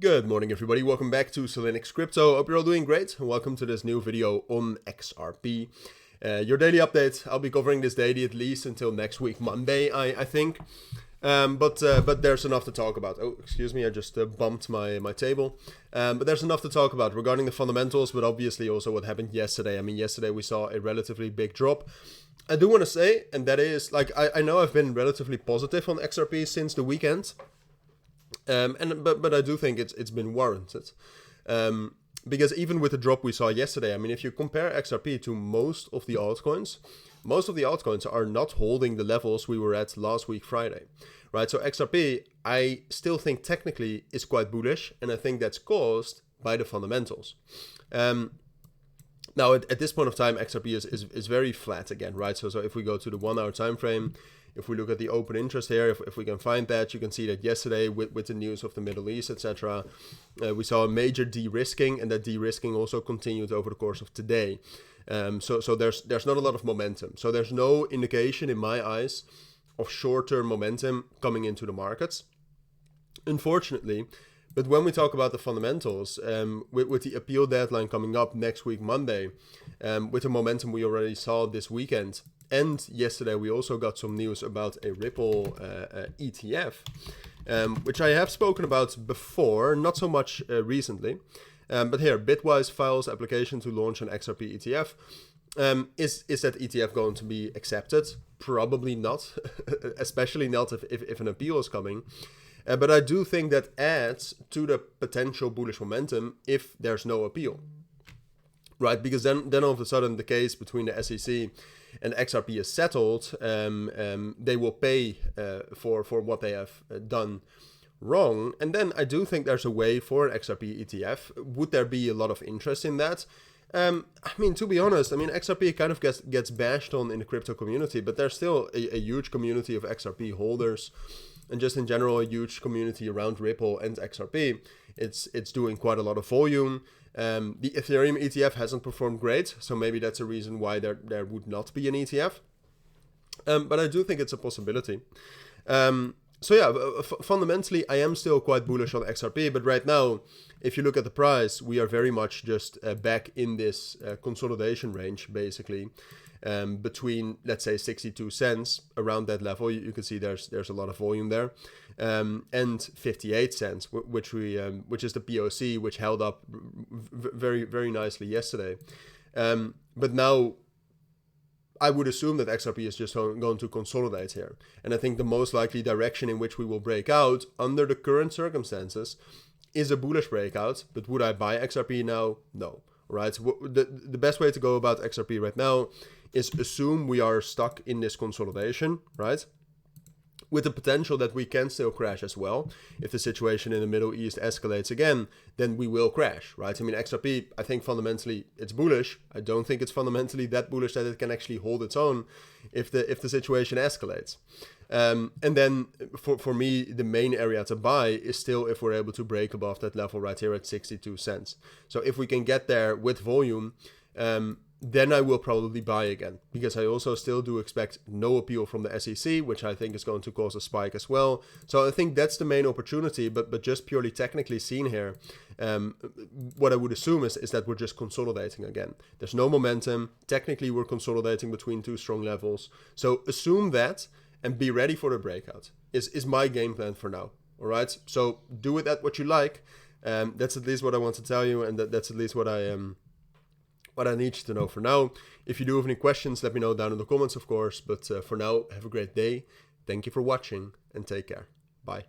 Good morning, everybody. Welcome back to Cilinix Crypto. Hope you're all doing great, and welcome to this new video on XRP. Your daily update. I'll be covering this daily at least until next week, Monday, I think. But there's enough to talk about. Oh, excuse me, I just bumped my table. But there's enough to talk about regarding the fundamentals, but obviously also what happened yesterday. I mean, yesterday we saw a relatively big drop. I do want to say, and that is, like, I know I've been relatively positive on XRP since the weekend. But I do think it's been warranted, because even with the drop we saw yesterday, I mean, if you compare XRP to most of the altcoins are not holding the levels we were at last week Friday, right? So XRP, I still think technically is quite bullish, and I think that's caused by the fundamentals. Now at this point of time, XRP is very flat again, right? So if we go to the 1 hour time frame. If we look at the open interest here, if we can find that, you can see that yesterday with the news of the Middle East, etc., we saw a major de-risking, and that de-risking also continued over the course of today. So there's not a lot of momentum. So there's no indication in my eyes of short-term momentum coming into the markets, unfortunately. But when we talk about the fundamentals, with the appeal deadline coming up next week, Monday, with the momentum we already saw this weekend, and yesterday we also got some news about a Ripple ETF, which I have spoken about before, not so much recently. But here, Bitwise files application to launch an XRP ETF. Is that ETF going to be accepted? Probably not, especially not if an appeal is coming. But I do think that adds to the potential bullish momentum if there's no appeal, right? Because then all of a sudden the case between the SEC and XRP is settled. They will pay for what they have done wrong, and then I do think there's a way for an XRP ETF. Would there be a lot of interest in that? I mean, to be honest, I mean, XRP kind of gets bashed on in the crypto community, but there's still a huge community of XRP holders, and just in general a huge community around Ripple and XRP. It's doing quite a lot of volume. The Ethereum ETF hasn't performed great, so maybe that's a reason why there would not be an ETF. But I do think it's a possibility. So yeah, fundamentally, I am still quite bullish on XRP, but right now, if you look at the price, we are very much just back in this consolidation range, basically, between, let's say, 62 cents, around that level. You can see there's a lot of volume there, and 58 cents, which is the POC, which held up very, very nicely yesterday. But now, I would assume that XRP is just going to consolidate here. And I think the most likely direction in which we will break out under the current circumstances is a bullish breakout. But would I buy XRP now? No. Right? The best way to go about XRP right now is assume we are stuck in this consolidation, right? With the potential that we can still crash as well. If the situation in the Middle East escalates again, then we will crash, right? I mean, XRP, I think fundamentally it's bullish. I don't think it's fundamentally that bullish that it can actually hold its own if the situation escalates. And then for me, the main area to buy is still if we're able to break above that level right here at 62 cents. So if we can get there with volume, then I will probably buy again, because I also still do expect no appeal from the SEC, which I think is going to cause a spike as well. So I think that's the main opportunity, but just purely technically seen here, what I would assume is that we're just consolidating again. There's no momentum. Technically, we're consolidating between two strong levels. So assume that and be ready for the breakout is my game plan for now. All right. So do with that what you like. That's at least what I want to tell you, and that's at least what I need you to know for now. If you do have any questions, let me know down in the comments, of course. But for now, have a great day. Thank you for watching, and take care. Bye.